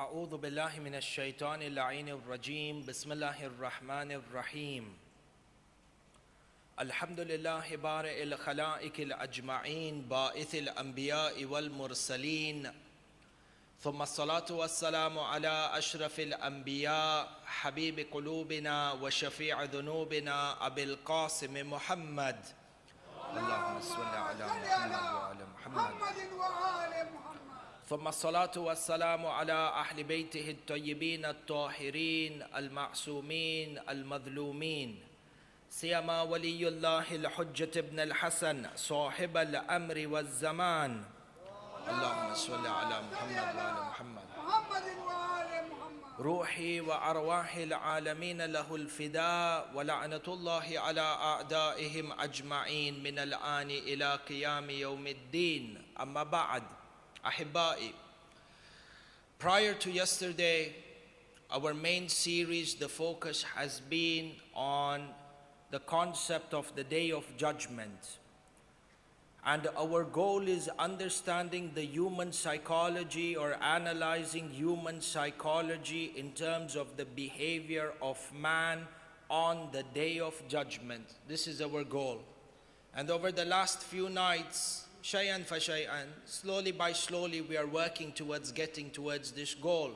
أعوذ بالله من الشيطان اللعين الرجيم بسم الله الرحمن الرحيم الحمد لله بارئ الخلائق الأجمعين باعث الأنبياء والمرسلين ثم الصلاة والسلام على أشرف الأنبياء حبيب قلوبنا وشفيع ذنوبنا أبي القاسم محمد اللهم صل على محمد وعلى محمد ثم الصلاة والسلام على أهل بيته الطيبين الطاهرين المعصومين المظلومين سيما ولي الله الحجة ابن الحسن صاحب الأمر والزمان اللهم صل على محمد وعلى محمد روحي وأرواح العالمين له الفداء ولعنة الله على أعدائهم أجمعين من الآن إلى قيام يوم الدين أما بعد Ahibai, prior to yesterday, our main series, the focus has been on the concept of the Day of Judgment. And our goal is understanding the human psychology or analyzing human psychology in terms of the behavior of man on the Day of Judgment. This is our goal. And over the last few nights, shay'an fa shay'an, slowly by slowly, we are working towards getting towards this goal,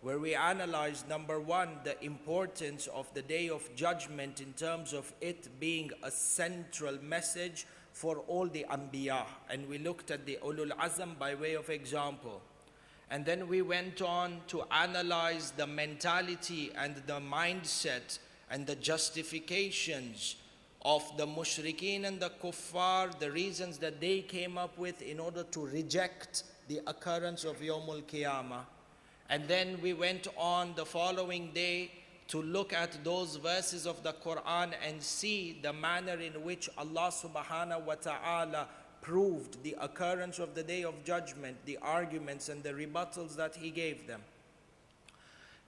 where we analyze, number one, the importance of the Day of Judgment in terms of it being a central message for all the Anbiya. And we looked at the Ulul Azm by way of example. And then we went on to analyze the mentality and the mindset and the justifications of the mushrikeen and the kuffar, the reasons that they came up with in order to reject the occurrence of Yawmul Qiyamah. And then we went on the following day to look at those verses of the Quran and see the manner in which Allah subhanahu wa ta'ala proved the occurrence of the Day of Judgment, the arguments and the rebuttals that He gave them.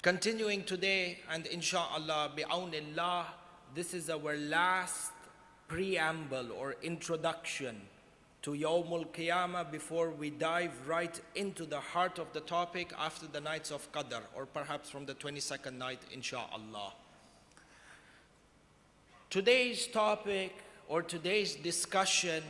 Continuing today, and insha'Allah, bi'awnillah, this is our last preamble or introduction to Yawmul Qiyamah before we dive right into the heart of the topic after the nights of Qadr, or perhaps from the 22nd night, insha'Allah. Today's topic or today's discussion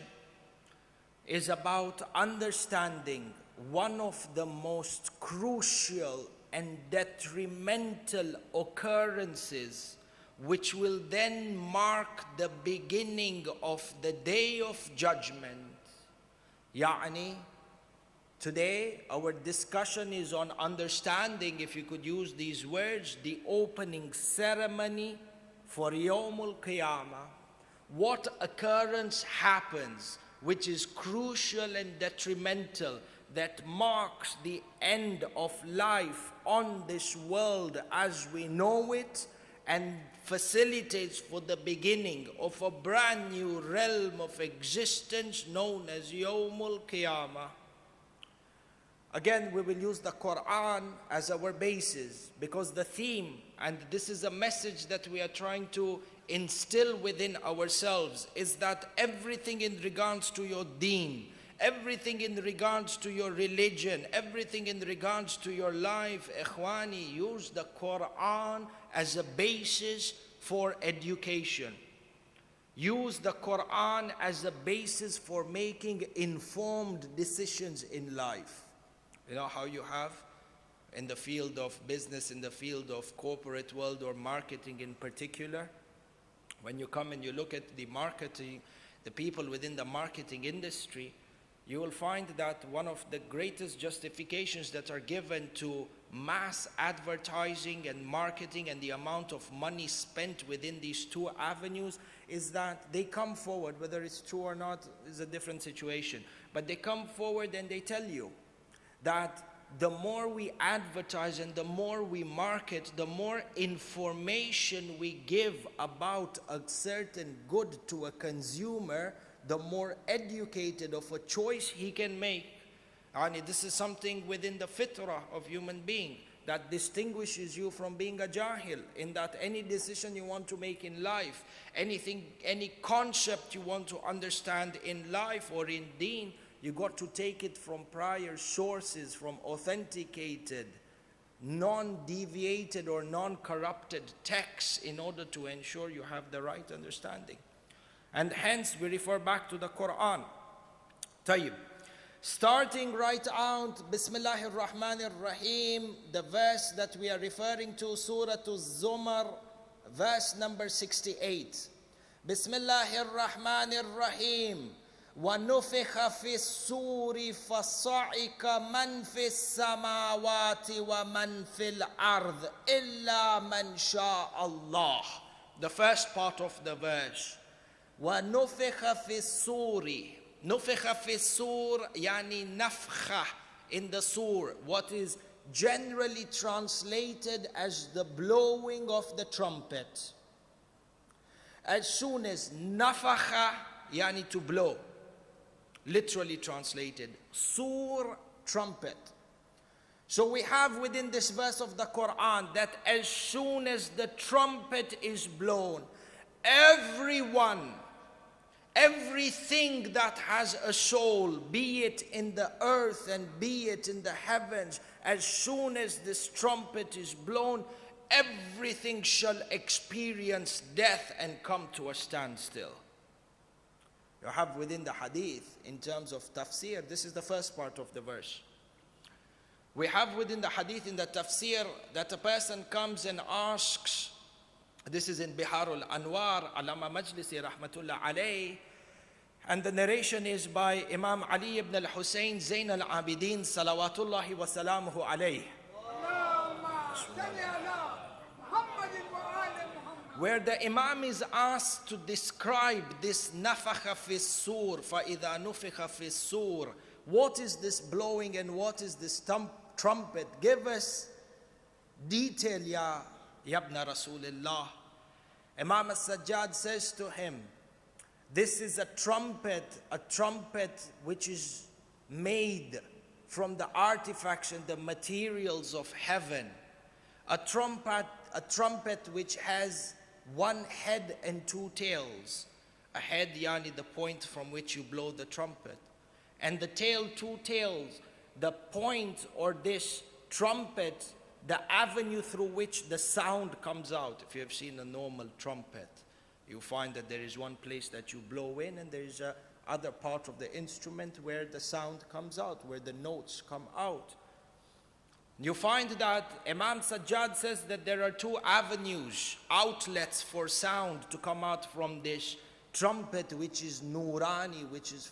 is about understanding one of the most crucial and detrimental occurrences which will then mark the beginning of the Day of Judgment. Ya'ni, today our discussion is on understanding, if you could use these words, the opening ceremony for Yawmul Qiyamah. What occurrence happens which is crucial and detrimental, that marks the end of life on this world as we know it, and facilitates for the beginning of a brand new realm of existence known as Yawmul Qiyamah. Again, we will use the Quran as our basis, because the theme, and this is a message that we are trying to instill within ourselves, is that everything in regards to your deen, everything in regards to your religion, everything in regards to your life, ikhwani, use the Quran as a basis for education. Use the Quran as a basis for making informed decisions in life. You know how you have in the field of business, in the field of corporate world or marketing in particular, when you come and you look at the marketing, the people within the marketing industry, you will find that one of the greatest justifications that are given to mass advertising and marketing and the amount of money spent within these two avenues is that they come forward, whether it's true or not is a different situation, but they come forward and they tell you that the more we advertise and the more we market, the more information we give about a certain good to a consumer, the more educated of a choice he can make. And this is something within the fitrah of human being that distinguishes you from being a jahil, in that any decision you want to make in life, anything, any concept you want to understand in life or in deen, you got to take it from prior sources, from authenticated non-deviated or non-corrupted texts in order to ensure you have the right understanding. And hence we refer back to the Quran. Tayyib. Starting right out, Bismillahir Rahmanir Rahim, the verse that we are referring to, Surah Az-Zumar, verse number 68. Bismillahir Rahmanir Rahim. وَنُفِخَ فِي السُّورِ فَصَعِقَ مَنْ فِي السَّمَاوَاتِ وَمَنْ فِي الْأَرْضِ إِلَّا مَنْ شَاءَ اللَّهُ. The first part of the verse. وَنُفِخَ فِي السُّورِ. نُفِخَ فِي السُّورِ يعني نفخة in the sur, what is generally translated as the blowing of the trumpet. As soon as nafakha yani to blow, literally translated, sur, trumpet. So we have within this verse of the Quran that as soon as the trumpet is blown, everyone, everything that has a soul, be it in the earth and be it in the heavens, as soon as this trumpet is blown, everything shall experience death and come to a standstill. You have within the hadith, in terms of tafsir, this is the first part of the verse. We have within the hadith in the tafsir that a person comes and asks, this is in Biharul Anwar, Alama Majlisi Rahmatullah Alayh, and the narration is by Imam Ali ibn al-Hussein Zain al-Abidin Salawatullahi wa Salamuhu Alayh, where the Imam is asked to describe this nafakha fi sur, fa idha nufikha fi sur. What is this blowing and what is this trumpet? Give us detail, ya Ibn Rasulullah. Imam al-Sajjad says to him, this is a trumpet which is made from the artifacts and the materials of heaven. A trumpet which has one head and two tails. A head, yani the point from which you blow the trumpet. And the tail, two tails. The point or this trumpet, the avenue through which the sound comes out. If you have seen a normal trumpet, you find that there is one place that you blow in and there is a other part of the instrument where the sound comes out, where the notes come out. You find that Imam Sajjad says that there are two avenues, outlets for sound to come out from this trumpet, which is Nurani, which is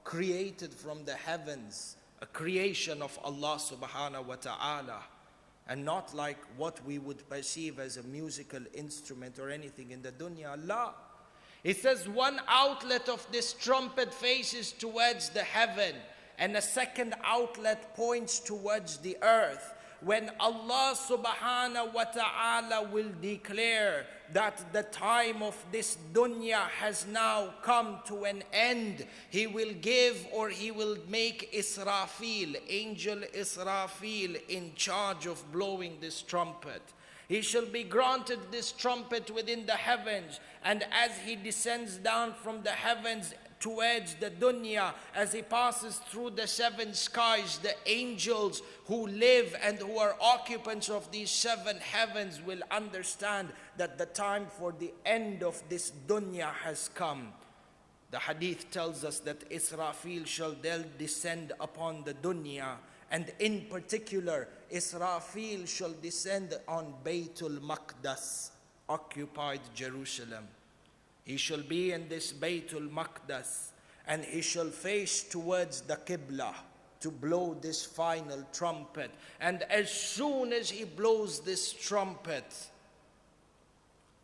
created from the heavens, a creation of Allah subhanahu wa ta'ala, and not like what we would perceive as a musical instrument or anything in the dunya. Allah. It says one outlet of this trumpet faces towards the heaven, and a second outlet points towards the earth. When Allah subhanahu wa ta'ala will declare that the time of this dunya has now come to an end, He will give, or He will make Israfil, angel Israfil, in charge of blowing this trumpet. He shall be granted this trumpet within the heavens, and as he descends down from the heavens towards the dunya, as he passes through the seven skies, the angels who live and who are occupants of these seven heavens will understand that the time for the end of this dunya has come. The hadith tells us that Israfil shall then descend upon the dunya, and in particular Israfil shall descend on Baytul Maqdas, occupied Jerusalem. He shall be in this Baytul Maqdas, and he shall face towards the Qibla to blow this final trumpet. And as soon as he blows this trumpet,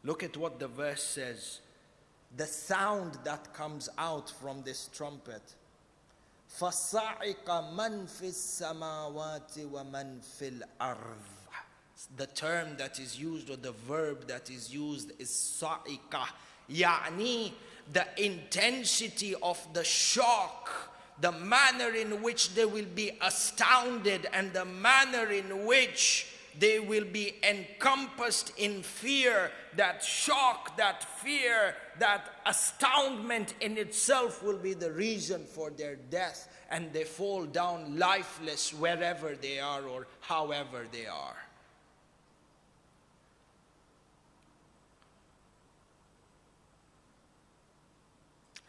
look at what the verse says. The sound that comes out from this trumpet. فَصَعِقَ مَنْ فِي السَّمَاوَاتِ وَمَنْ فِي الْأَرْضِ. The term that is used, or the verb that is used, is sa'iqa. Yani, the intensity of the shock, the manner in which they will be astounded, and the manner in which they will be encompassed in fear. That shock, that fear, that astoundment in itself will be the reason for their death, and they fall down lifeless wherever they are or however they are.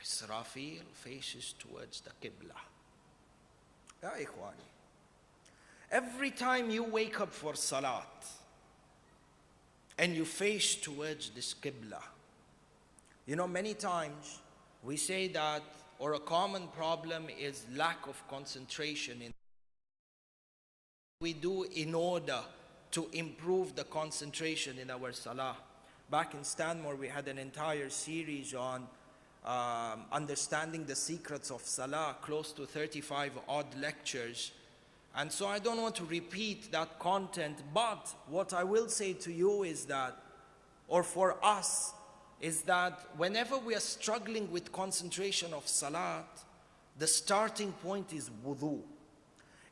Israfil faces towards the Qibla. Ya Ikhwani, every time you wake up for Salat and you face towards this Qibla, you know, many times we say that, or a common problem is lack of concentration in we do in order to improve the concentration in our Salah. Back in Stanmore, we had an entire series on understanding the secrets of Salah, close to 35 odd lectures. And so I don't want to repeat that content, but what I will say to you is that, or for us, is that whenever we are struggling with concentration of Salat, the starting point is wudu.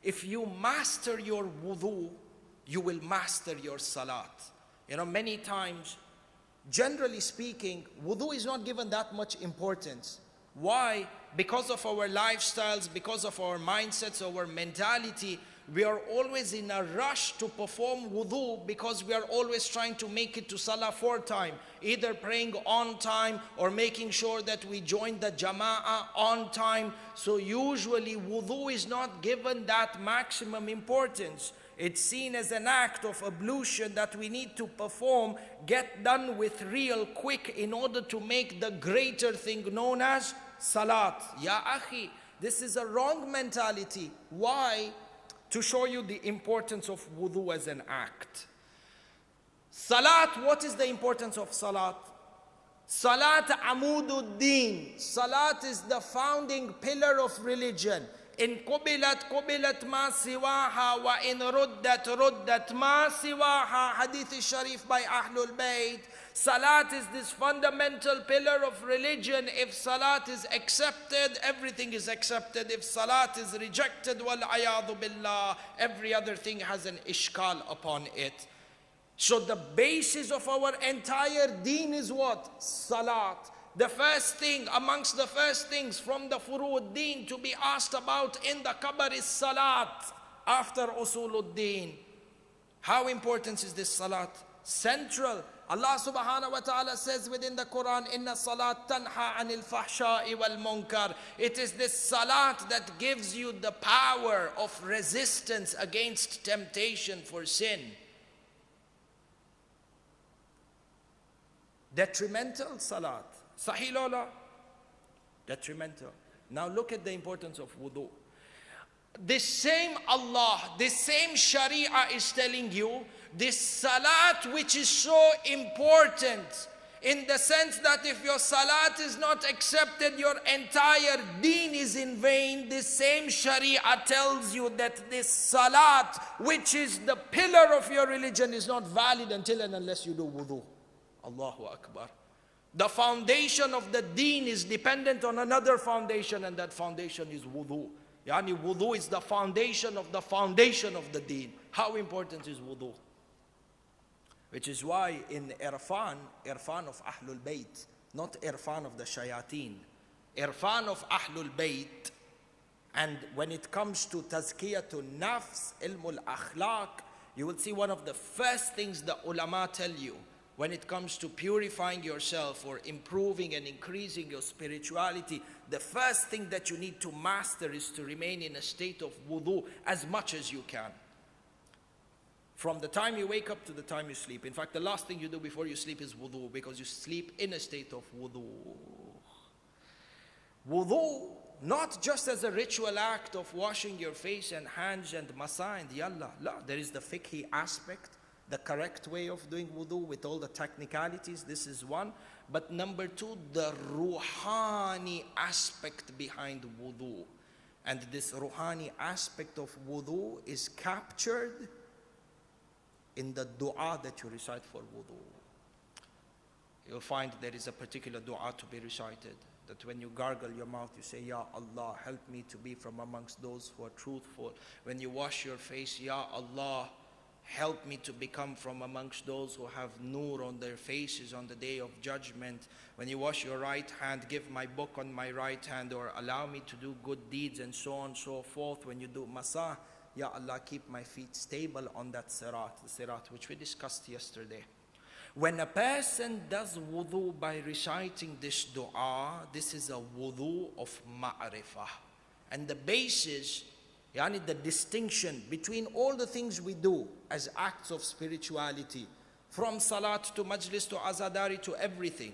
If you master your wudu, you will master your Salat. You know, many times, generally speaking, wudu is not given that much importance. Why? Because of our lifestyles, because of our mindsets, our mentality, we are always in a rush to perform wudu because we are always trying to make it to Salah 4 times, either praying on time or making sure that we join the Jama'ah on time. So usually wudu is not given that maximum importance. It's seen as an act of ablution that we need to perform, get done with real quick in order to make the greater thing known as Salat. Ya Akhi, this is a wrong mentality. Why? To show you the importance of wudu as an act. Salat, what is the importance of Salat? Salat amududdin. Salat is the founding pillar of religion. In qubilat ma siwaha wa in ruddat ma siwaha. Hadith sharif by Ahlul Bayt. Salat is this fundamental pillar of religion. If Salat is accepted, everything is accepted. If Salat is rejected, wal ayadu billah, every other thing has an ishkal upon it. So the basis of our entire deen is what? Salat. The first thing, amongst the first things from the furu'ud-din to be asked about in the qabr is Salat after usuluddin. How important is this Salat? Central. Allah subhanahu wa ta'ala says within the Quran, Inna salat tanha anil fahsha'i wal munkar. It is this Salat that gives you the power of resistance against temptation for sin. Detrimental Salat. Sahih lola? Detrimental. Now look at the importance of wudu. This same Allah, this same Sharia is telling you, this Salat which is so important, in the sense that if your Salat is not accepted, your entire deen is in vain. This same Sharia tells you that this Salat, which is the pillar of your religion, is not valid until and unless you do wudu. Allahu Akbar. The foundation of the deen is dependent on another foundation, and that foundation is wudu. Yani wudu is the foundation of the deen. How important is wudu? Which is why in irfan of Ahlul Bayt, not irfan of the shayateen, irfan of Ahlul Bayt, and when it comes to tazkiyatun nafs, ilmul akhlaq, you will see one of the first things the ulama tell you when it comes to purifying yourself or improving and increasing your spirituality, the first thing that you need to master is to remain in a state of wudu as much as you can. From the time you wake up to the time you sleep. In fact, the last thing you do before you sleep is wudu, because you sleep in a state of wudu. Wudu, not just as a ritual act of washing your face and hands and masa and yalla. La, there is the fiqhi aspect, the correct way of doing wudu with all the technicalities. This is one. But number two, the ruhani aspect behind wudu. And this ruhani aspect of wudu is captured in the dua that you recite for wudu. You'll find there is a particular dua to be recited, that when you gargle your mouth, you say, Ya Allah, help me to be from amongst those who are truthful. When you wash your face, Ya Allah, Help me to become from amongst those who have nur on their faces on the day of judgment. When you wash your right hand, give my book on my right hand, or allow me to do good deeds, and so on and so forth. When you do masah, Ya Allah, keep my feet stable on that sirat, the sirat which we discussed yesterday. When a person does wudu by reciting this dua, this is a wudu of ma'rifah. And the basis, yani the distinction between all the things we do as acts of spirituality, from salat to majlis to azadari to everything,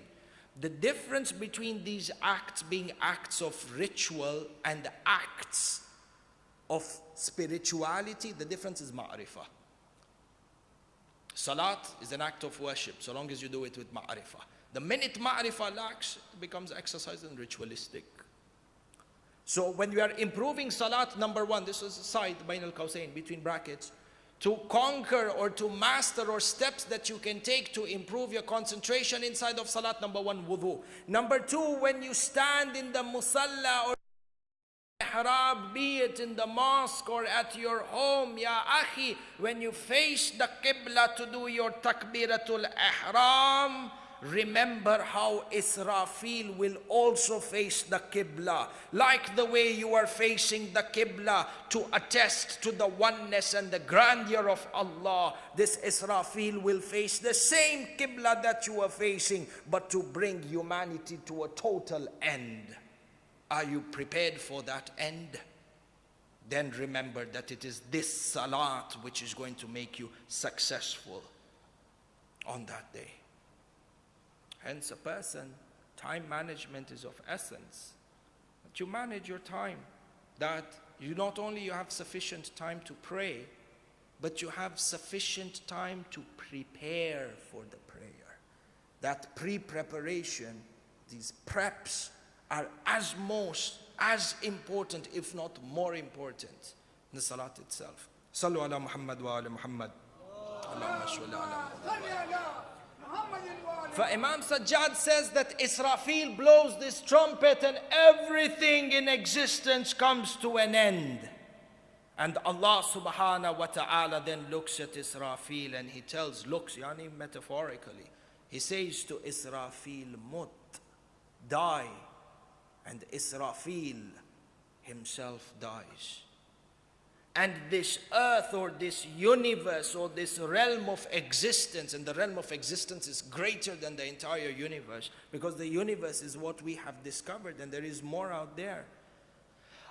the difference between these acts being acts of ritual and acts of spirituality, the difference is ma'rifah. Salat is an act of worship, so long as you do it with ma'rifah. The minute ma'rifah lacks, it becomes exercise and ritualistic. So when we are improving salat, number one, this is side, bain al-qawsayn, between brackets, to conquer or to master, or steps that you can take to improve your concentration inside of salat. Number one, wudu. Number two, when you stand in the musalla or ihram, be it in the mosque or at your home, ya akhi, when you face the qibla to do your takbiratul ihram, remember how Israfil will also face the qibla, like the way you are facing the qibla to attest to the oneness and the grandeur of Allah. This Israfil will face the same qibla that you are facing, but to bring humanity to a total end. Are you prepared for that end? Then remember that it is this salat which is going to make you successful on that day. Hence, a person, time management is of essence. That you manage your time. That you not only you have sufficient time to pray, but you have sufficient time to prepare for the prayer. That pre-preparation, these preps, are as important, if not more important, than the salat itself. Sallu ala Muhammad wa ala Muhammad. Allahumma salli ala Muhammad. For Imam Sajjad says that Israfil blows this trumpet and everything in existence comes to an end. And Allah subhanahu wa ta'ala then looks at Israfil and he looks, yani metaphorically, he says to Israfil, mut, die. And Israfil himself dies. And this earth or this universe or this realm of existence, and the realm of existence is greater than the entire universe, because the universe is what we have discovered and there is more out there.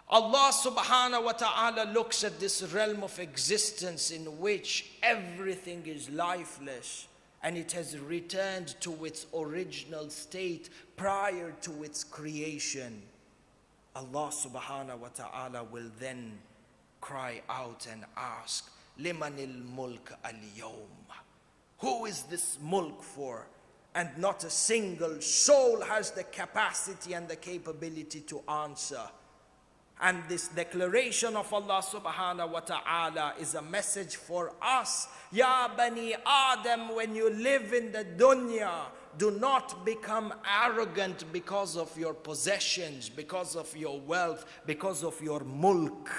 Allah subhanahu wa ta'ala looks at this realm of existence in which everything is lifeless and it has returned to its original state prior to its creation. Allah subhanahu wa ta'ala will then cry out and ask, Limanil mulk al-yawm. Who is this mulk for? And not a single soul has the capacity and the capability to answer. And this declaration of Allah subhanahu wa ta'ala is a message for us. Ya Bani Adam, when you live in the dunya, do not become arrogant because of your possessions, because of your wealth, because of your mulk.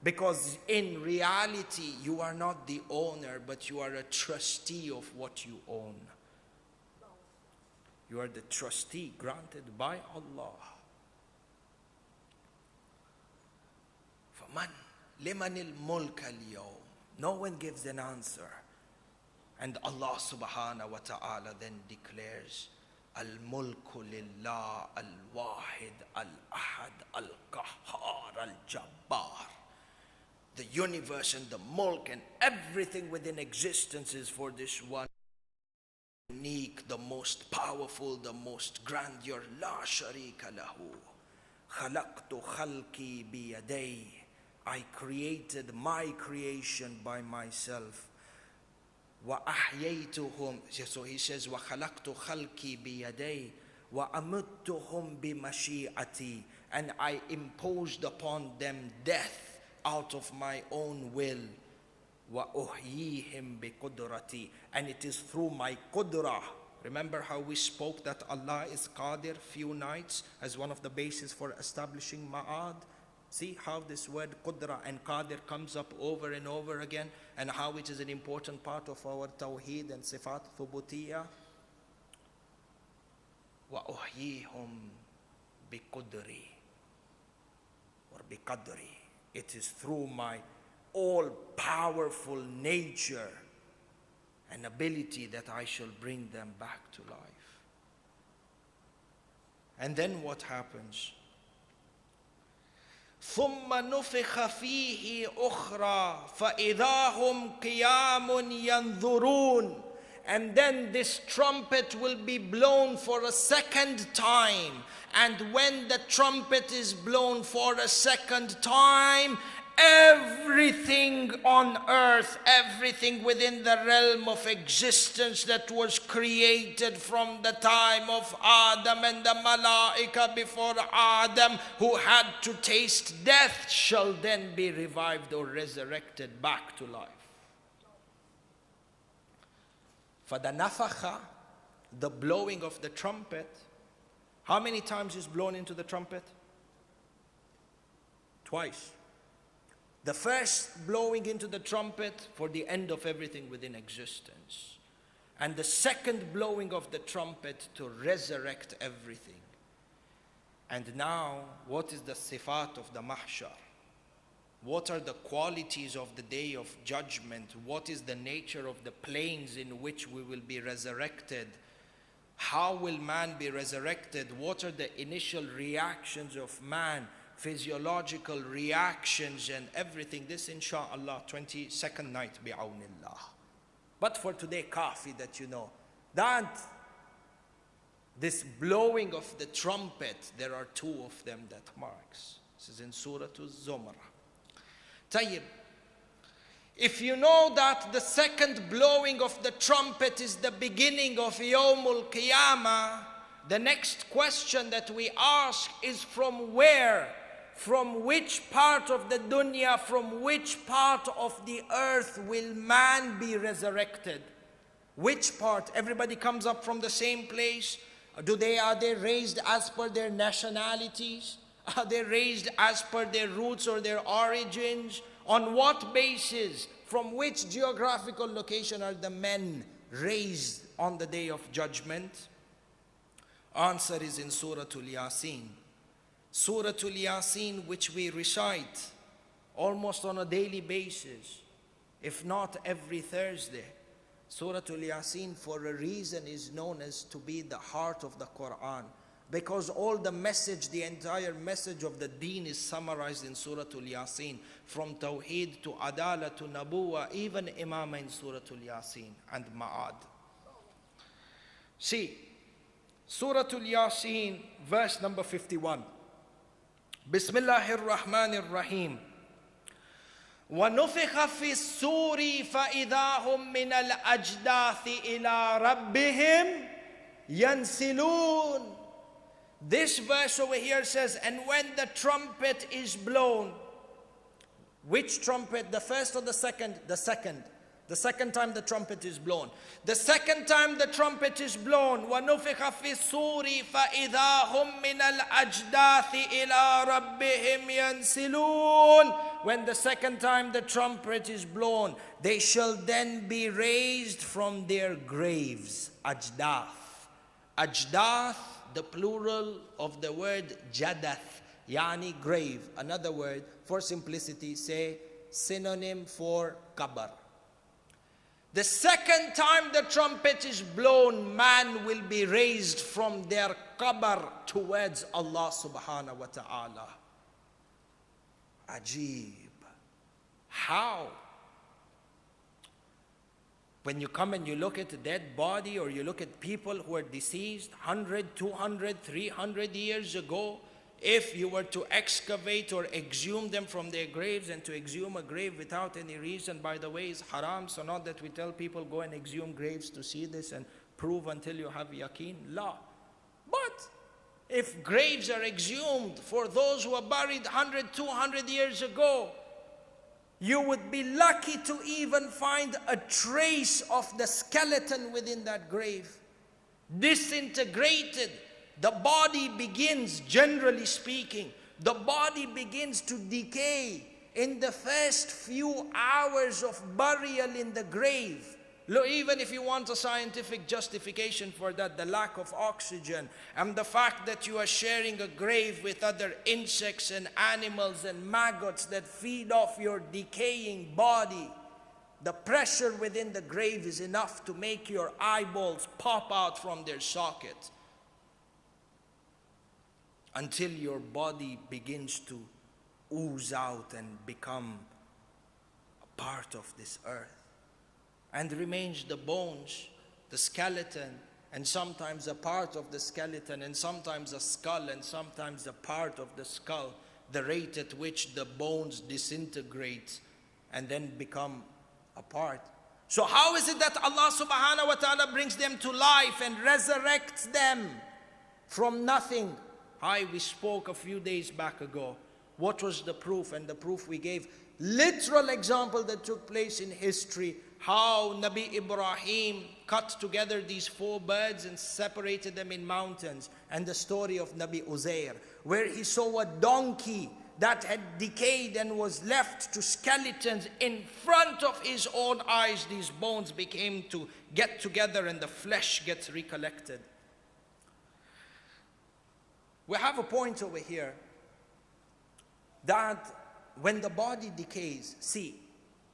Because in reality, you are not the owner, but you are a trustee of what you own. You are the trustee granted by Allah. فَمَنْ لِمَنِ الْمُلْكَ الْيَوْمِ. No one gives an answer. And Allah subhanahu wa ta'ala then declares, Al-mulku lillah al-wahid al-ahad al-qahhar al-jabbar. The universe and the mulk and everything within existence is for this one unique, the most powerful, the most grandeur. La sharika lahu. Khalaqtu khalqi biyaday. I created my creation by myself. Wa ahyaytuhum. So he says, wa khalaqtu khalqi biyaday. Wa amuttuhum bimashi'ati. And I imposed upon them death out of my own will. Wa uhyihim biqudrati. And it is through my qudrah. Remember how we spoke that Allah is qadir few nights as one of the bases for establishing ma'ad? See how this word qudra and qadir comes up over and over again, and how it is an important part of our tawheed and sifat thubutiyya. وَأُحْيِيهُمْ بِقُدْرِي or بِقَدْرِي. It is through my all-powerful nature and ability that I shall bring them back to life. And then what happens? ثُمَّ نُفِخَ فِيهِ أُخْرَى فَإِذَا هُمْ قِيَامٌ يَنْظُرُونَ. And then this trumpet will be blown for a second time. And when the trumpet is blown for a second time, everything on earth, everything within the realm of existence that was created from the time of Adam and the Malaika before Adam, who had to taste death, shall then be revived or resurrected back to life. For the nafakha, the blowing of the trumpet, how many times is blown into the trumpet? Twice. The first blowing into the trumpet for the end of everything within existence. And the second blowing of the trumpet to resurrect everything. And now, what is the sifat of the mahshar? What are the qualities of the day of judgment? What is the nature of the planes in which we will be resurrected? How will man be resurrected? What are the initial reactions of man? Physiological reactions and everything. This inshallah 22nd night bi'awnillah. But for today, kafi that you know that this blowing of the trumpet, there are two of them that marks. This is in Surah Az-Zumar. Tayyib. If you know that the second blowing of the trumpet is the beginning of Yawmul Qiyamah, the next question that we ask is from where? From which part of the dunya, from which part of the earth will man be resurrected? Which part? Everybody comes up from the same place? Are they raised as per their nationalities? Are they raised as per their roots or their origins? On what basis? From which geographical location are the men raised on the day of judgment? Answer is in Surah Al-Yasin. Surah Al-Yasin, which we recite almost on a daily basis, if not every Thursday. Surah Al-Yasin, for a reason, is known as to be the heart of the Quran. Because all the message, the entire message of the deen is summarized in Surah Al-Yasin. From Tawheed to Adala to Nabuwa, even Imama in Surah Al-Yasin and Ma'ad. See, Surah Al-Yasin, verse number 51. Bismillahir Rahmanir Rahim. وَنُفِخَ فِي السُّورِ فَإِذَا هُمْ مِنَ الْأَجْدَاثِ إِلَىٰ رَبِّهِمْ يَنْسِلُونَ. This verse over here says, and when the trumpet is blown. Which trumpet? The first or the second? The second. The second time the trumpet is blown. The second time the trumpet is blown. وَنُفِخَ فِي السُّورِ فَإِذَا هُمْ مِنَ الْأَجْدَاثِ إِلَىٰ رَبِّهِمْ يَنْسِلُونَ. When the second time the trumpet is blown, they shall then be raised from their graves. Ajdath. Ajdath, the plural of the word jadath, yani grave. Another word, for simplicity, say synonym for qabr. The second time the trumpet is blown, man will be raised from their qabr towards Allah subhanahu wa ta'ala. Ajib. How? When you come and you look at a dead body, or you look at people who are deceased 100, 200, 300 years ago, if you were to excavate or exhume them from their graves, and to exhume a grave without any reason, by the way, is haram. So not that we tell people go and exhume graves to see this and prove until you have yaqeen. La. But if graves are exhumed for those who are buried 100, 200 years ago, you would be lucky to even find a trace of the skeleton within that grave. Disintegrated. The body begins, generally speaking, the body begins to decay in the first few hours of burial in the grave. Even if you want a scientific justification for that, the lack of oxygen and the fact that you are sharing a grave with other insects and animals and maggots that feed off your decaying body, the pressure within the grave is enough to make your eyeballs pop out from their socket until your body begins to ooze out and become a part of this earth. And remains the bones, the skeleton, and sometimes a part of the skeleton, and sometimes a skull, and sometimes a part of the skull, the rate at which the bones disintegrate and then become a part. So how is it that Allah subhanahu wa ta'ala brings them to life and resurrects them from nothing? We spoke a few days back ago. What was the proof? And the proof we gave, literal example that took place in history, how Nabi Ibrahim cut together these 4 birds and separated them in mountains, and the story of Nabi Uzair, where he saw a donkey that had decayed and was left to skeletons in front of his own eyes. These bones became to get together and the flesh gets recollected. We have a point over here that when the body decays, see,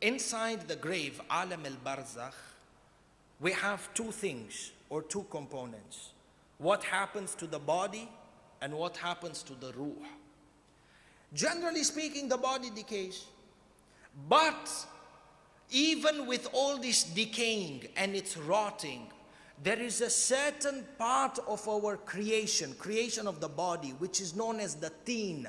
inside the grave, Alam al-Barzakh, we have 2 things or 2 components. What happens to the body and what happens to the ruh. Generally speaking, the body decays. But even with all this decaying and it's rotting, there is a certain part of our creation of the body, which is known as the teen,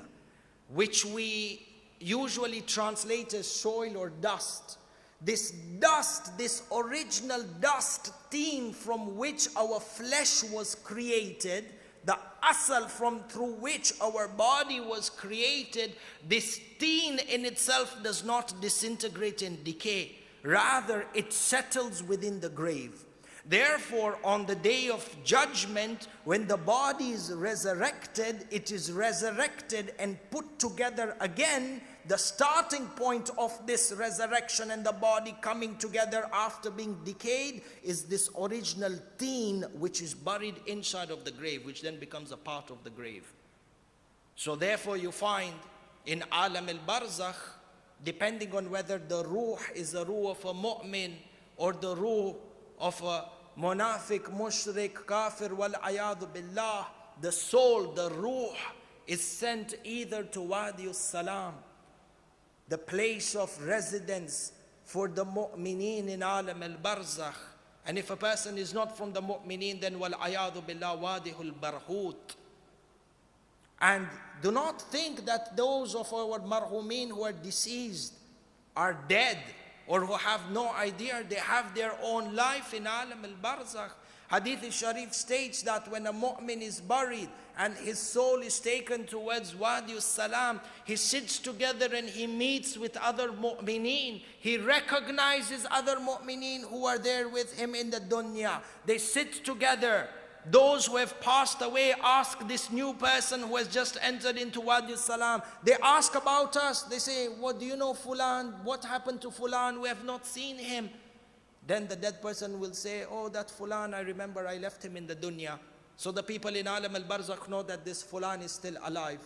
which we usually translate as soil or dust. This dust, this original dust teen from which our flesh was created, the asal from through which our body was created, this teen in itself does not disintegrate and decay. Rather, it settles within the grave. Therefore, on the day of judgment, when the body is resurrected, it is resurrected and put together again. The starting point of this resurrection and the body coming together after being decayed is this original teen which is buried inside of the grave, which then becomes a part of the grave. So therefore you find in Alam al-Barzakh, depending on whether the ruh is the ruh of a mu'min or the ruh of a munafiq, mushrik, kafir, wal ayadu billah, the soul, the ruh, is sent either to Wadi al-Salam, the place of residence for the mu'mineen in Alam al-Barzakh. And if a person is not from the mu'mineen, then wal ayadu billah, Wadi al-Barhut. And do not think that those of our marhumin who are deceased are dead, or who have no idea. They have their own life in Alam al-Barzakh. Hadith al-Sharif states that when a mu'min is buried and his soul is taken towards Wadi al-Salam, he sits together and he meets with other mu'mineen. He recognizes other mu'mineen who are there with him in the dunya. They sit together. Those who have passed away ask this new person who has just entered into Wadi al-Salam. They ask about us. They say, what do you know Fulan? What happened to Fulan? We have not seen him. Then the dead person will say, oh, that Fulan, I remember I left him in the dunya. So the people in Alam al-Barzakh know that this Fulan is still alive.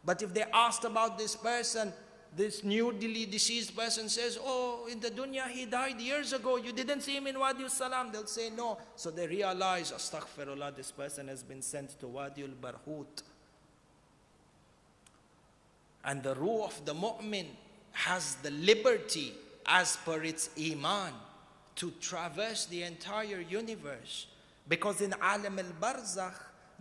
But if they asked about this person, this newly deceased person says, oh, in the dunya he died years ago. You didn't see him in Wadi al-Salam. They'll say no. So they realize, astaghfirullah, this person has been sent to Wadi al-Barhut. And the ruh of the mu'min has the liberty, as per its iman, to traverse the entire universe. Because in Alam al-Barzakh,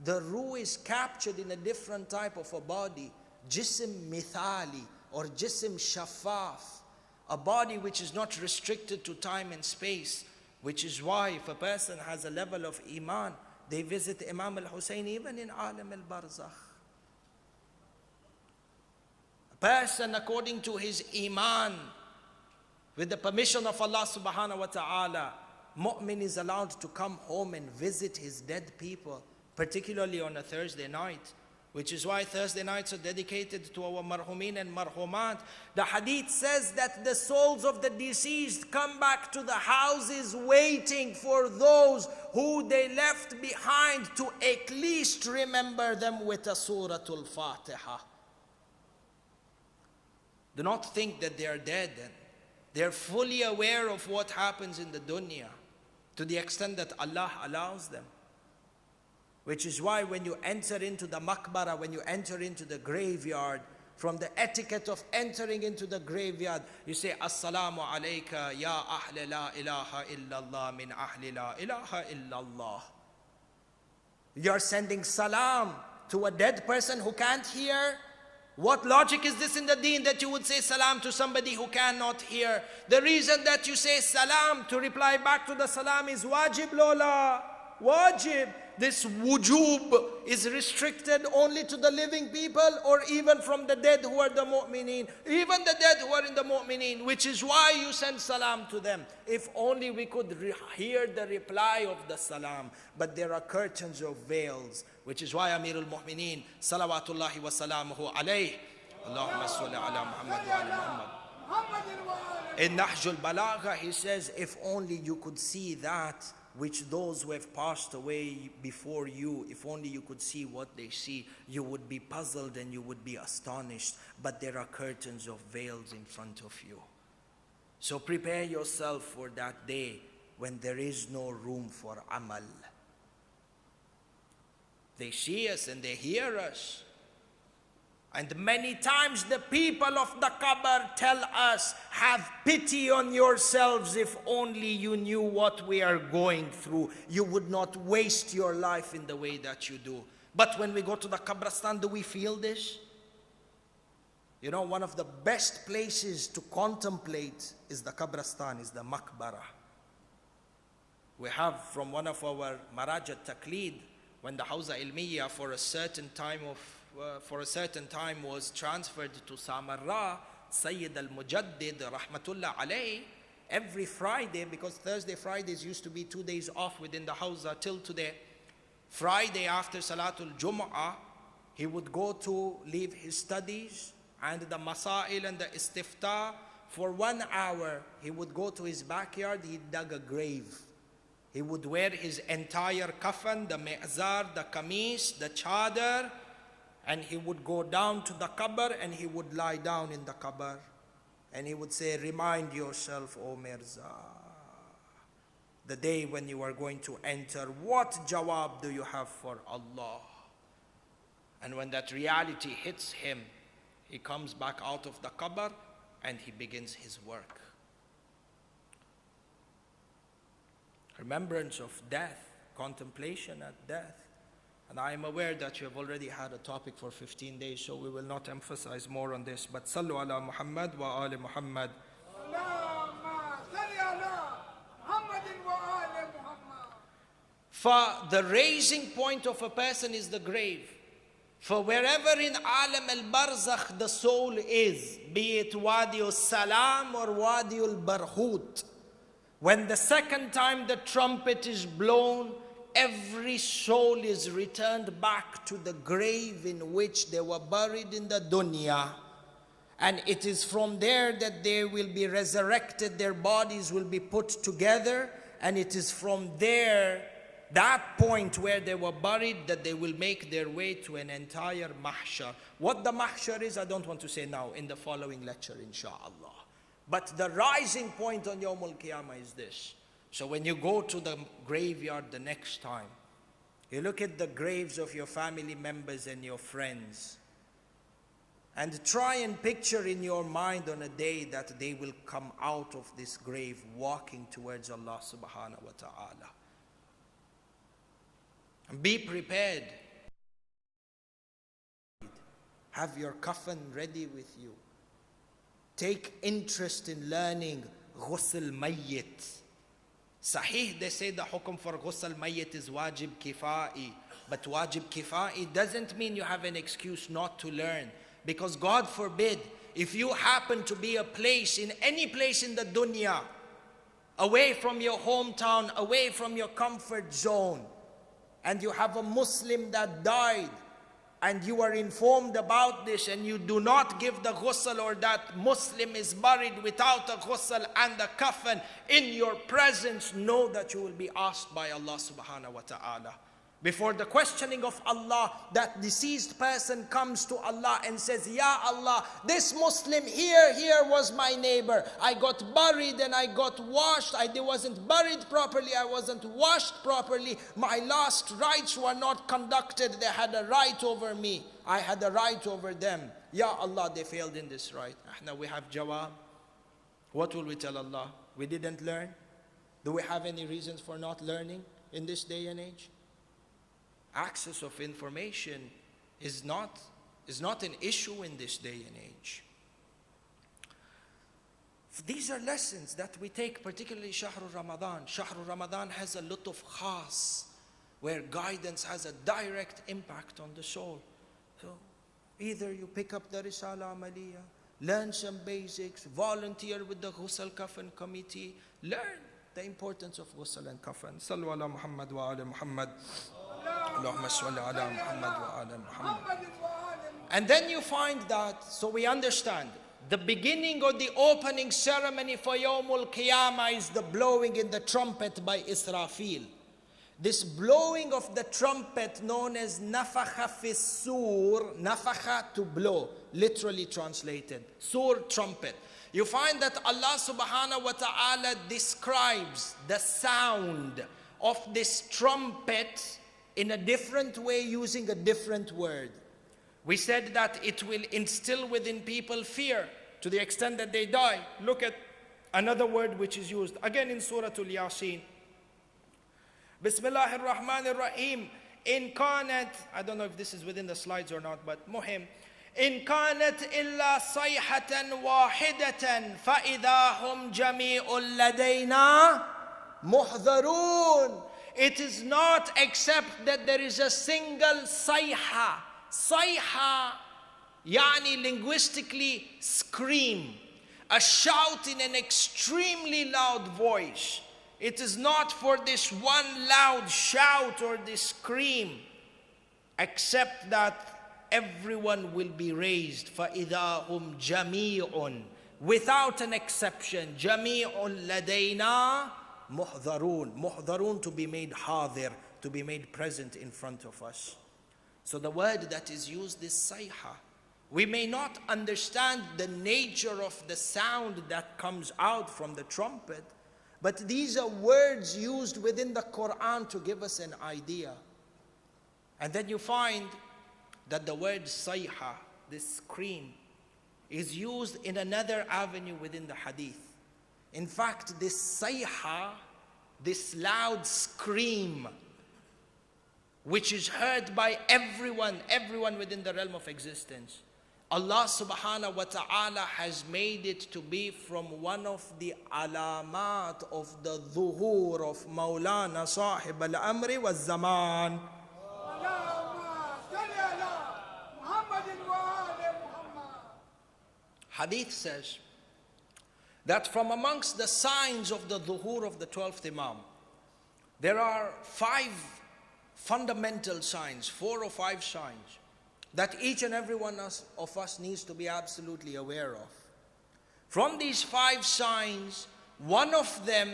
the ruh is captured in a different type of a body. Jism mithali, or jism shaffaf, a body which is not restricted to time and space, which is why if a person has a level of iman, they visit Imam al-Hussein even in Alam al-Barzakh. A person, according to his iman, with the permission of Allah subhanahu wa ta'ala, mu'min is allowed to come home and visit his dead people, particularly on a Thursday night, which is why Thursday nights are dedicated to our marhumin and marhumat. The hadith says that the souls of the deceased come back to the houses waiting for those who they left behind to at least remember them with a Suratul Fatiha. Do not think that they are dead. They are fully aware of what happens in the dunya, to the extent that Allah allows them. Which is why when you enter into the maqbara, when you enter into the graveyard, from the etiquette of entering into the graveyard, you say, Assalamu alayka ya ahle la ilaha illallah min ahli la ilaha illallah. You're sending salam to a dead person who can't hear. What logic is this in the deen that you would say salam to somebody who cannot hear? The reason that you say salam, to reply back to the salam, is wajib lola, wajib. This wujub is restricted only to the living people, or even from the dead who are the mu'mineen. Even the dead who are in the mu'mineen, which is why you send salam to them. If only we could hear the reply of the salam. But there are curtains of veils, which is why Amirul Mu'mineen, salawatullahi wa salamuhu alayhi, Allahumma salli ala Muhammad wa ala Muhammad. In Nahjul Balagha, he says, if only you could see that which those who have passed away before you, if only you could see what they see, you would be puzzled and you would be astonished. But there are curtains of veils in front of you. So prepare yourself for that day when there is no room for amal. They see us and they hear us. And many times the people of the qabr tell us, have pity on yourselves. If only you knew what we are going through, you would not waste your life in the way that you do. But when we go to the qabristan, do we feel this? You know, one of the best places to contemplate is the qabristan, is the maqbara. We have from one of our Maraj al-Taqleed, when the Hawza Ilmiya for a certain time was transferred to Samarra, Sayyid al-Mujaddid rahmatullah alayhi, every Friday, because Thursday, Fridays used to be 2 days off within the Hawza till today, Friday after Salatul Jum'ah, he would go to leave his studies and the Masail and the Istiftah. For 1 hour, he would go to his backyard, he dug a grave. He would wear his entire kafan, the mi'zar, the kameez, the chadar, and he would go down to the qabr and he would lie down in the qabr. And he would say, remind yourself, O Mirza, the day when you are going to enter, what jawab do you have for Allah? And when that reality hits him, he comes back out of the qabr and he begins his work. Remembrance of death, contemplation at death. And I am aware that you have already had a topic for 15 days, so we will not emphasize more on this. But Sallu ala Muhammad wa ali Muhammad. For the raising point of a person is the grave. For wherever in Alam al-Barzakh the soul is, be it Wadi al-Salam or Wadi al-Barhut, when the second time the trumpet is blown, every soul is returned back to the grave in which they were buried in the dunya. And it is from there that they will be resurrected, their bodies will be put together, and it is from there, that point where they were buried, that they will make their way to an entire mahshar. What the mahshar is, I don't want to say now, in the following lecture, inshallah. But the rising point on Yawmul Qiyamah is this. So when you go to the graveyard the next time, you look at the graves of your family members and your friends, and try and picture in your mind on a day that they will come out of this grave walking towards Allah subhanahu wa ta'ala. And be prepared. Have your coffin ready with you. Take interest in learning ghusl mayyit. Sahih, they say the hukum for ghusl mayyit is wajib kifai. But wajib kifai doesn't mean you have an excuse not to learn. Because God forbid, if you happen to be a place, in any place in the dunya, away from your hometown, away from your comfort zone, and you have a Muslim that died, and you are informed about this and you do not give the ghusl, or that Muslim is buried without a ghusl and a kafan in your presence, know that you will be asked by Allah subhanahu wa ta'ala. Before the questioning of Allah, that deceased person comes to Allah and says, Ya Allah, this Muslim here was my neighbor. I got buried and I got washed. I wasn't buried properly. I wasn't washed properly. My last rites were not conducted. They had a right over me. I had a right over them. Ya Allah, they failed in this right. Now we have jawab. What will we tell Allah? We didn't learn. Do we have any reasons for not learning in this day and age? Access of information is not an issue in this day and age. These are lessons that we take, particularly Shahrul Ramadan. Shahrul Ramadan has a lot of khas, where guidance has a direct impact on the soul. So either you pick up the Risala Amaliyah, learn some basics, volunteer with the Ghusl Kafan committee, learn the importance of Ghusl and Kafan. Sallu ala Muhammad wa ala Muhammad. Allahumma salli ala Muhammad wa ala Muhammad. And then you find that, so we understand, the beginning or the opening ceremony for Yawmul Qiyamah is the blowing in the trumpet by Israfil. This blowing of the trumpet, known as nafakha fis sur, nafakha to blow, literally translated, sur, trumpet. You find that Allah subhanahu wa ta'ala describes the sound of this trumpet in a different way, using a different word. We said that it will instill within people fear to the extent that they die. Look at another word which is used again in Surah Al-Yasin. Bismillahir Rahmanir Rahim. In kanat, I don't know if this is within the slides or not, but muhim. In kanat illa sayhatan wahidatan fa idha hum jami'un ladayna muhdharun. It is not except that there is a single sayha. Sayha, yani linguistically scream. A shout in an extremely loud voice. It is not for this one loud shout or this scream, except that everyone will be raised. فَإِذَا هُمْ جَمِيعٌ, without an exception. جَمِيعٌ لَدَيْنَا muhdharun. Muhdharun, to be made hadir, to be made present in front of us. So the word that is used is sayha. We may not understand the nature of the sound that comes out from the trumpet, but these are words used within the Quran to give us an idea. And then you find that the word sayha, this scream, is used in another avenue within the hadith. In fact, this sayha, this loud scream, which is heard by everyone within the realm of existence, Allah subhanahu wa ta'ala has made it to be from one of the alamat of the dhuhur of Maulana Sahib al-Amri wa zaman. Hadith says that from amongst the signs of the dhuhur of the 12th Imam, there are 5 fundamental signs, 4 or 5 signs, that each and every one of us needs to be absolutely aware of. From these 5 signs, one of them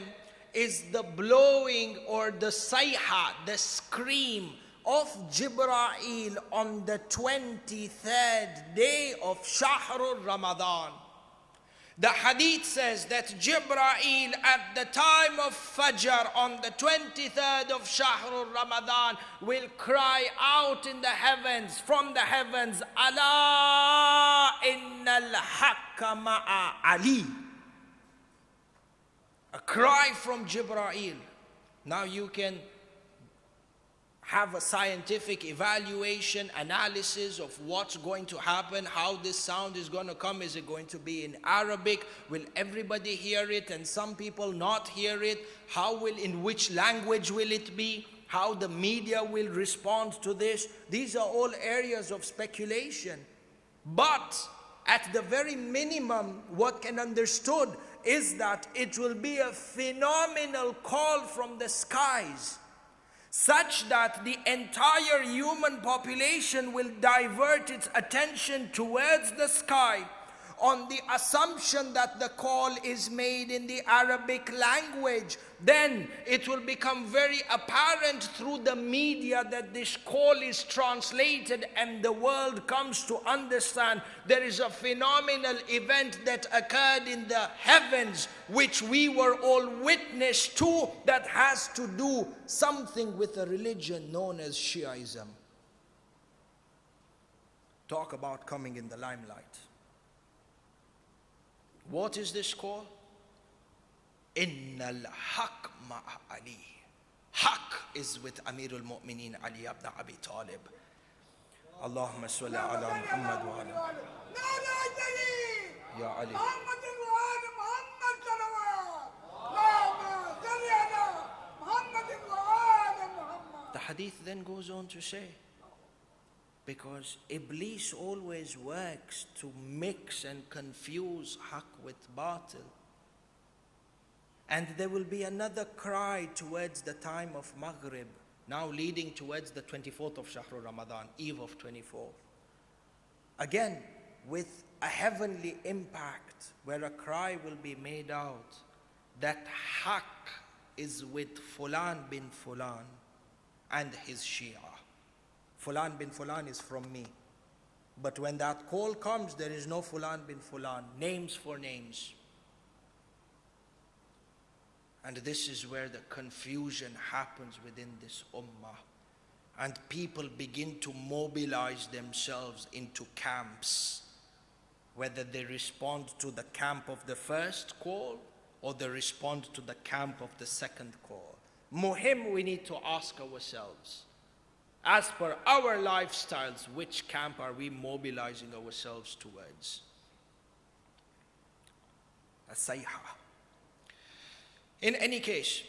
is the blowing or the sayha, the scream of Jibreel on the 23rd day of Shahrul Ramadan. The hadith says that Jibreel at the time of Fajr on the 23rd of Shahrul Ramadan will cry out in the heavens, from the heavens, Allah innal haqqa ma'a Ali. A cry from Jibreel. Now you can have a scientific evaluation, analysis of what's going to happen, how this sound is going to come. Is it going to be in Arabic? Will everybody hear it and some people not hear it? In which language will it be? How the media will respond to this? These are all areas of speculation. But at the very minimum, what can be understood is that it will be a phenomenal call from the skies. such that the entire human population will divert its attention towards the sky on the assumption that the call is made in the Arabic language, then it will become very apparent through the media that this call is translated and the world comes to understand there is a phenomenal event that occurred in the heavens which we were all witness to, that has to do something with a religion known as Shiaism. Talk about coming in the limelight. What is this call? Innal haq ma'a Ali. Haq is with Amirul Mu'mineen Ali ibn Abi Talib. Allahumma salli ala Muhammad wa ala. Ya Ali. The hadith then goes on to say, because Iblis always works to mix and confuse haq with batil. And there will be another cry towards the time of Maghrib, now leading towards the 24th of Shahr Ramadan, eve of 24th. Again, with a heavenly impact, where a cry will be made out that haq is with Fulan bin Fulan and his Shia. Fulan bin Fulan is from me. But when that call comes, there is no Fulan bin Fulan, names for names. And this is where the confusion happens within this ummah. And people begin to mobilize themselves into camps, whether they respond to the camp of the first call or they respond to the camp of the second call. Muhim, we need to ask ourselves, as per our lifestyles, which camp are we mobilizing ourselves towards? As-sayha. In any case,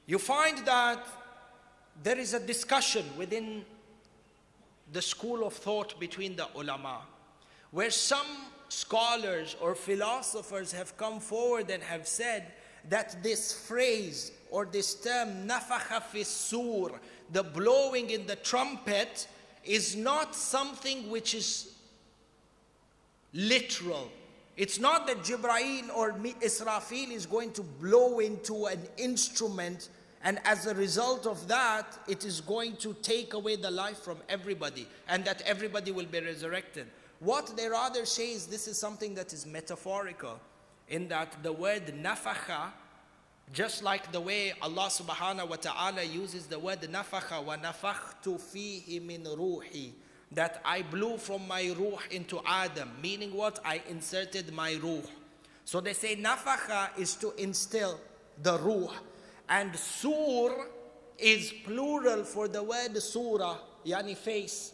you find that there is a discussion within the school of thought between the ulama, where some scholars or philosophers have come forward and have said that this phrase or this term, nafakha fi sur, the blowing in the trumpet, is not something which is literal. It's not that Jibreel or Israfil is going to blow into an instrument and as a result of that, it is going to take away the life from everybody and that everybody will be resurrected. What they rather say is this is something that is metaphorical, in that the word nafakha, just like the way Allah subhanahu wa ta'ala uses the word nafakha, wa nafakhtu fihi min ruhi, that I blew from my ruh into Adam, meaning what? I inserted my ruh. So they say nafakha is to instill the ruh, and sur is plural for the word surah, yani face.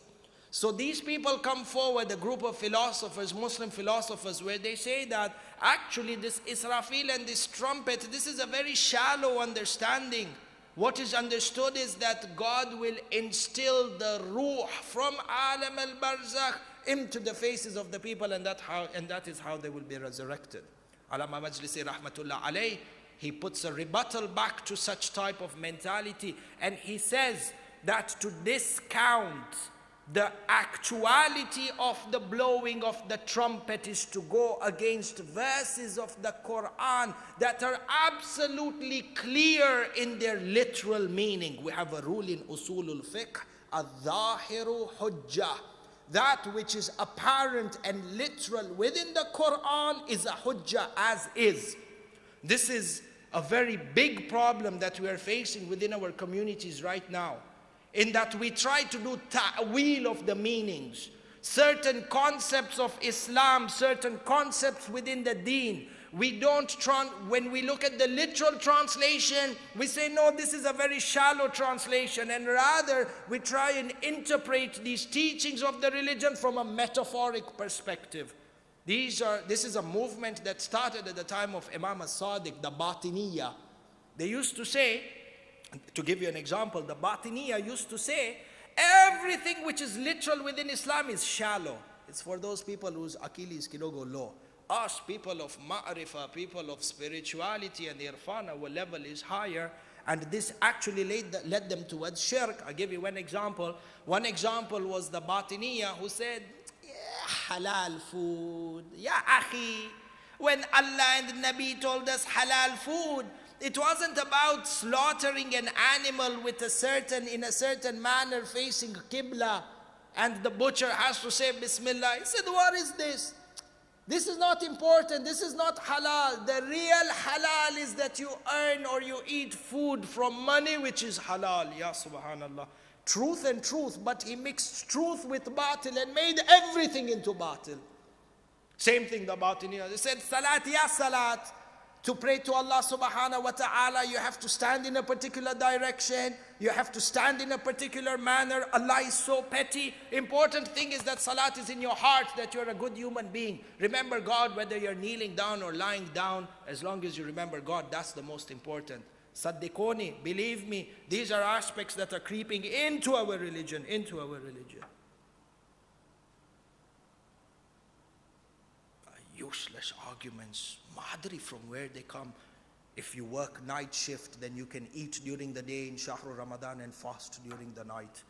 So these people come forward, a group of philosophers, Muslim philosophers, where they say that actually this Israfil and this trumpet, this is a very shallow understanding. What is understood is that God will instill the ruh from alam al-barzakh into the faces of the people, and that is how they will be resurrected. Alama Majlisi rahmatullah alayh, he puts a rebuttal back to such type of mentality, and he says that to discount the actuality of the blowing of the trumpet is to go against verses of the Quran that are absolutely clear in their literal meaning. We have a rule in usulul fiqh, al-dhahiru hujjah. That which is apparent and literal within the Quran is a hujjah as is. This is a very big problem that we are facing within our communities right now, in that we try to do ta'wil of the meanings. Certain concepts of Islam, certain concepts within the deen, we don't when we look at the literal translation, we say, no, this is a very shallow translation, and rather we try and interpret these teachings of the religion from a metaphoric perspective. This is a movement that started at the time of Imam as-Sadiq, the Batiniya. They used to say, to give you an example, the Batiniya used to say, everything which is literal within Islam is shallow. It's for those people whose Achilles kilogo low. Us, people of ma'rifah, people of spirituality and irfan, our level is higher, And this actually led them towards shirk. I'll give you one example. One example was the Batiniya who said, yeah, halal food. Ya akhi, when Allah and the Nabi told us halal food, it wasn't about slaughtering an animal in a certain manner facing Qibla, and the butcher has to say Bismillah. He said, what is this? This is not important. This is not halal. The real halal is that you earn or you eat food from money which is halal. Ya subhanallah. Truth and truth, but he mixed truth with batil and made everything into batil. Same thing the Batiniya. They said, Salat ya Salat. To pray to Allah subhanahu wa ta'ala, you have to stand in a particular direction. You have to stand in a particular manner. Allah is so petty. Important thing is that salat is in your heart, that you're a good human being. Remember God, whether you're kneeling down or lying down. As long as you remember God, that's the most important. Saddikoni, believe me, these are aspects that are creeping into our religion, Useless arguments, madri from where they come. If you work night shift, then you can eat during the day in Shahr Ramadan and fast during the night.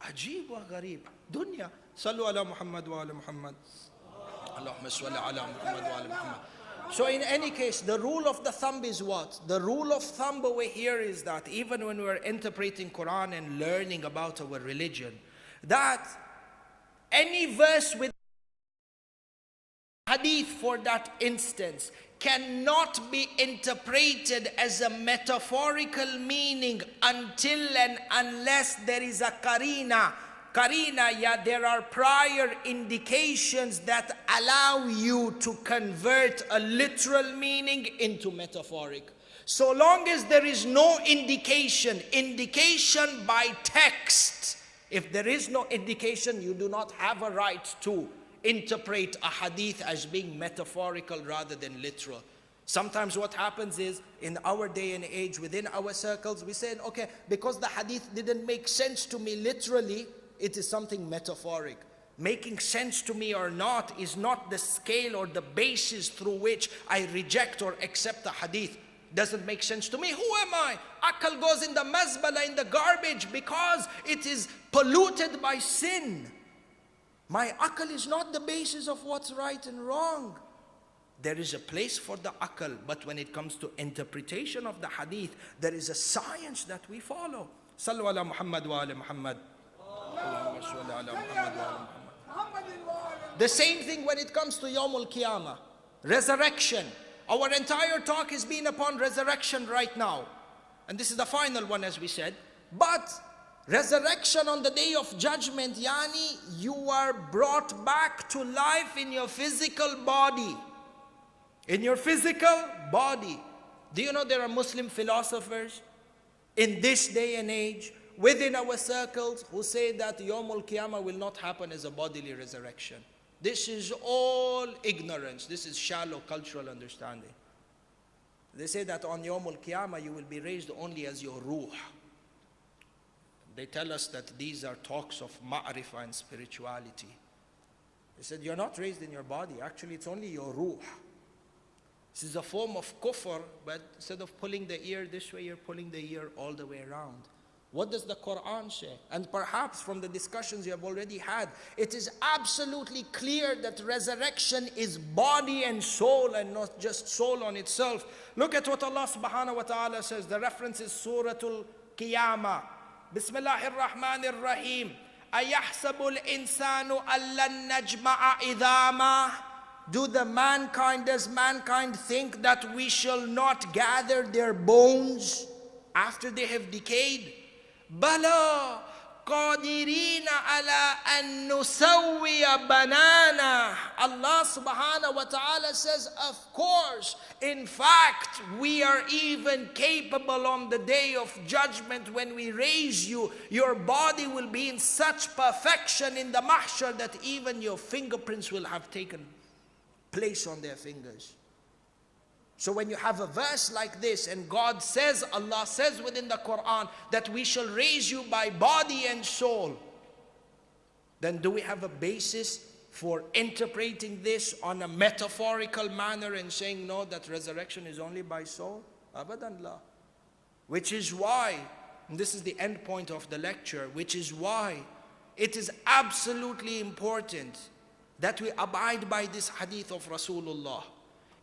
Ajib wa gharib. Dunya. Sallu ala Muhammad wa ala Muhammad. Allahumma salli ala Muhammad wa ala Muhammad. So in any case, the rule of the thumb is what? The rule of thumb over here is that even when we're interpreting Quran and learning about our religion, that any verse with hadith for that instance cannot be interpreted as a metaphorical meaning until and unless there is a karina. There are prior indications that allow you to convert a literal meaning into metaphoric. So long as there is no indication by text, if there is no indication, you do not have a right to interpret a hadith as being metaphorical rather than literal. Sometimes what happens is, in our day and age, within our circles, we say, okay, because the hadith didn't make sense to me literally, it is something metaphoric. Making sense to me or not is not the scale or the basis through which I reject or accept a hadith. Doesn't make sense to me. Who am I? Akal goes in the mazbala, in the garbage, because it is polluted by sin. My akal is not the basis of what's right and wrong. There is a place for the akal, but when it comes to interpretation of the hadith, there is a science that we follow. Sallu ala Muhammad wa ala Muhammad. The same thing when it comes to Yawmul Qiyamah, resurrection. Our entire talk has been upon resurrection right now. And this is the final one, as we said. But resurrection on the day of judgment, yani you are brought back to life in your physical body. In your physical body. Do you know there are Muslim philosophers in this day and age, within our circles, who say that Yawmul Qiyamah will not happen as a bodily resurrection? This is all ignorance. This is shallow cultural understanding. They say that on Yawmul Qiyamah you will be raised only as your ruh. They tell us that these are talks of ma'rifah and spirituality. They said you're not raised in your body. Actually, it's only your ruh. This is a form of kufr, but instead of pulling the ear this way, you're pulling the ear all the way around. What does the Quran say? And perhaps from the discussions you have already had, it is absolutely clear that resurrection is body and soul and not just soul on itself. Look at what Allah subhanahu wa ta'ala says. The reference is Suratul Qiyamah. Bismillahir Rahmanir Rahim. Ayahsabul insanu allan najma'a idama. Does mankind think that we shall not gather their bones after they have decayed? Bala qadirina ala an nusawwiya banana. Allah subhanahu wa ta'ala says, of course, in fact, we are even capable on the day of judgment when we raise you. Your body will be in such perfection in the mahshar that even your fingerprints will have taken place on their fingers. So when you have a verse like this and God says, Allah says within the Quran that we shall raise you by body and soul, then do we have a basis for interpreting this on a metaphorical manner and saying no, that resurrection is only by soul? Abadan la. Which is why, and this is the end point of the lecture, which is why it is absolutely important that we abide by this hadith of Rasulullah.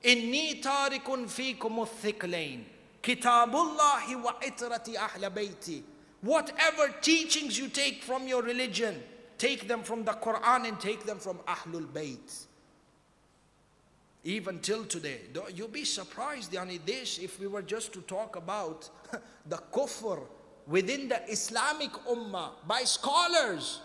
Inni tarikun fikum al-thiqlain, kitabullahi wa itrati ahla bayti. Whatever teachings you take from your religion, take them from the Quran and take them from Ahlul Bayt. Even till today, you'll be surprised, this, if we were just to talk about the kufr within the Islamic ummah by scholars.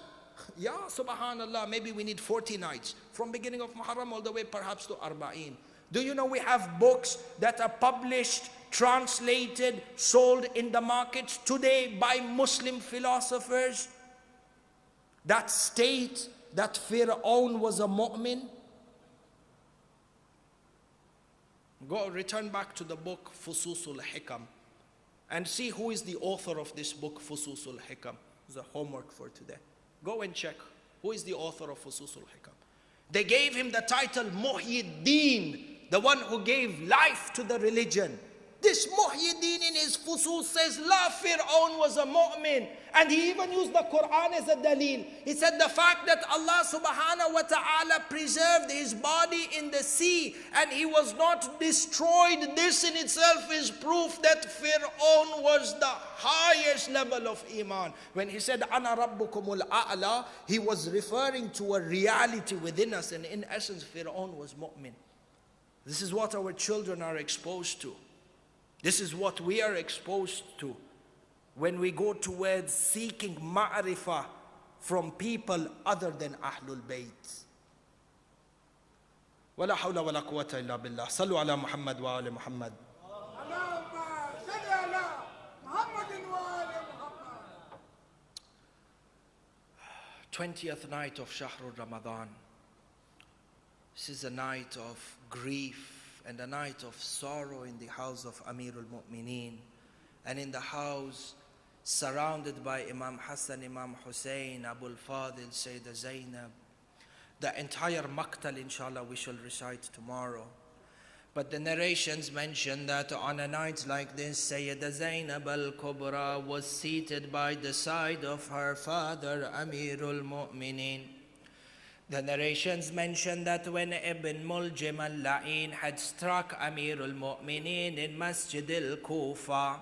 Ya subhanallah, maybe we need 40 nights from beginning of Muharram all the way perhaps to Arba'een. Do you know we have books that are published, translated, sold in the markets today by Muslim philosophers that state that Fir'aun was a mu'min? Return back to the book Fususul Hikam and see who is the author of this book Fususul Hikam. It's a homework for today. Go and check who is the author of Fususul Hikam. They gave him the title Muhyiddin, the one who gave life to the religion. This Muhyiddin in his Fusus says, La Fir'aun was a mu'min. And he even used the Quran as a dalil. He said the fact that Allah subhanahu wa ta'ala preserved his body in the sea and he was not destroyed, this in itself is proof that Fir'aun was the highest level of iman. When he said, Ana rabbukumul a'la, he was referring to a reality within us, and in essence, Fir'aun was mu'min. This is what our children are exposed to. This is what we are exposed to when we go towards seeking ma'rifah from people other than Ahlul Bayt. ولا حول ولا قوة إلا بالله. صلوا على محمد وآل محمد. 20th night of Shahrul Ramadan. This is a night of grief and a night of sorrow in the house of Amirul Mu'mineen, and in the house surrounded by Imam Hassan, Imam Hussein, Abul Fadil, Sayyidah Zainab. The entire Maqtal, inshallah, we shall recite tomorrow. But the narrations mention that on a night like this, Sayyidah Zainab al-Kubra was seated by the side of her father, Amirul Mu'mineen. The narrations mention that when Ibn Muljim al-La'in had struck Amirul Mu'mineen in Masjid al-Kufa,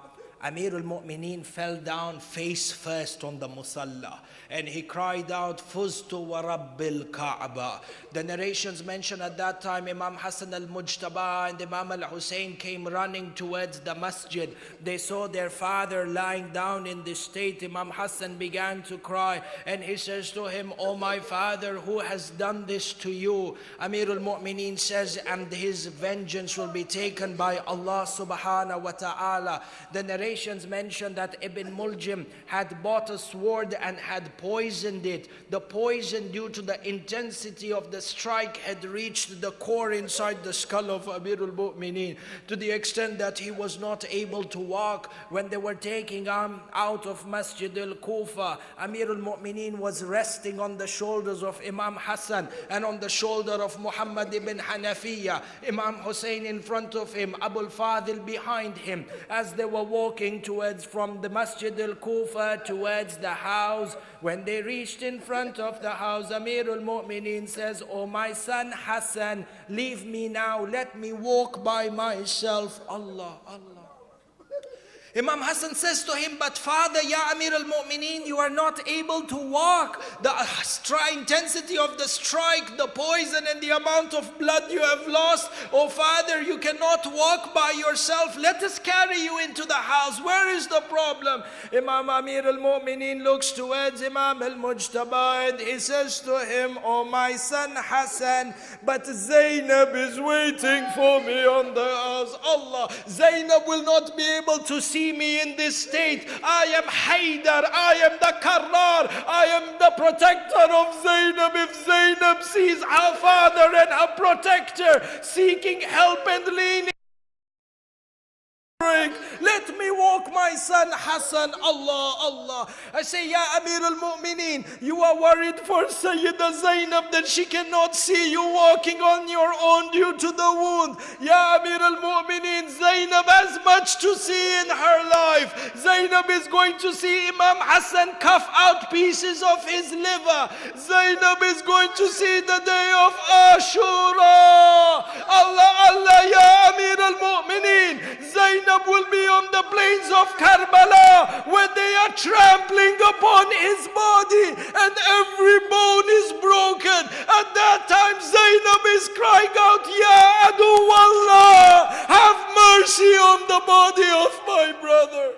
Amirul Mu'mineen fell down face first on the musalla and he cried out, Fuztu wa Rabbil Kaaba. The narrations mention at that time Imam Hassan al-Mujtaba and Imam al-Hussein came running towards the masjid. They saw their father lying down in this state. Imam Hassan began to cry and he says to him, Oh my father, who has done this to you? Amirul Mu'mineen says, and his vengeance will be taken by Allah subhanahu wa ta'ala. The narrations mention that Ibn Muljim had bought a sword and had poisoned it. The poison, due to the intensity of the strike, had reached the core inside the skull of Amirul Mu'mineen, to the extent that he was not able to walk. When they were taking him out of Masjid al-Kufa, Amirul Mu'mineen was resting on the shoulders of Imam Hassan and on the shoulder of Muhammad ibn Hanafiya, Imam Hussein in front of him, Abul Fadil behind him. As they were walking towards from the Masjid al-Kufa towards the house, when they reached in front of the house, Amirul Mu'mineen says, Oh my son Hassan, leave me now, let me walk by myself. Allah, Allah. Imam Hassan says to him, but father, Ya Amir al-Mu'mineen, you are not able to walk. The intensity of the strike, the poison and the amount of blood you have lost. Oh father, you cannot walk by yourself. Let us carry you into the house. Where is the problem? Imam Amir al-Mu'mineen looks towards Imam al-Mujtaba and he says to him, Oh my son Hassan, but Zainab is waiting for me on the house. Allah, Zainab will not be able to see me in this state. I am Haydar, I am the Karrar, I am the protector of Zainab. If Zainab sees her father and her protector seeking help and leaning, Let me walk my son Hassan. Allah, Allah. I say, Ya Amir al-Mu'mineen, you are worried for Sayyida Zainab that she cannot see you walking on your own due to the wound. Ya Amir al-Mu'mineen, Zainab has much to see in her life. Zainab is going to see Imam Hassan cuff out pieces of his liver. Zainab is going to see the day of Ashura. Allah, Allah, Ya Amir al-Mu'mineen, Zainab will be on the plains of Karbala when they are trampling upon his body and every bone is broken. At that time Zainab is crying out, Ya Adu Allah, have mercy on the body of my brother.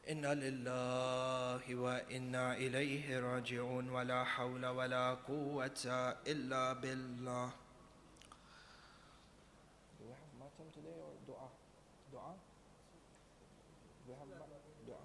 Inna lillahi wa inna ilayhi raji'un wa la hawla wa la quwwata illa billah. Do we have matam today or dua? Dua? Do we have dua?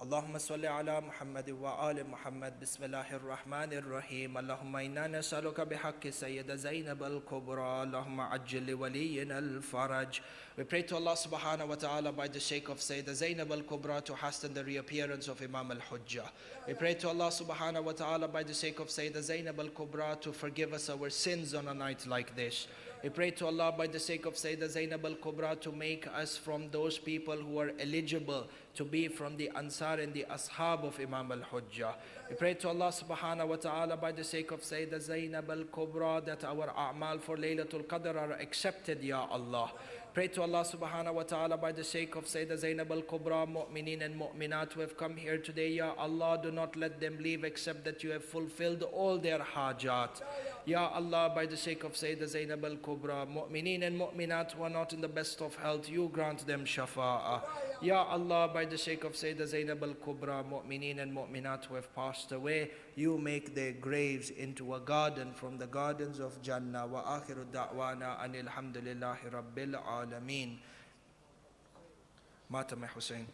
Allahumma salli ala Muhammad wa ali Muhammad. Bismillahir Rahmanir Rahim. Allahumma inna nas'aluka bihaqqi Sayyida Zainab al-Kubra. Allahumma ajjil li waliyina al-faraj. We pray to Allah subhanahu wa ta'ala by the sake of Sayyida Zainab al-Kubra to hasten the reappearance of Imam al-Hujjah. We pray to Allah subhanahu wa ta'ala by the sake of Sayyida Zainab al-Kubra to forgive us our sins on a night like this. We pray to Allah by the sake of Sayyida Zainab al-Kubra to make us from those people who are eligible to be from the Ansar and the Ashab of Imam al-Hujjah. We pray to Allah subhanahu wa ta'ala by the sake of Sayyida Zainab al-Kubra that our a'mal for Laylatul Qadr are accepted, Ya Allah. Pray to Allah subhanahu wa ta'ala by the sake of Sayyida Zainab al-Kubra, mu'mineen and mu'minat who have come here today. Ya Allah, do not let them leave except that you have fulfilled all their hajat. Ya Allah, by the sake of Sayyida Zainab al-Kubra, mu'mineen and mu'minat who are not in the best of health, you grant them shafa'ah. Ya Allah, by the sake of Sayyida Zainab al-Kubra, mu'mineen and mu'minat who have passed away, you make their graves into a garden from the gardens of Jannah. Wa akhiru da'wana anil hamdulillahi rabbil alameen. Mata Hussein.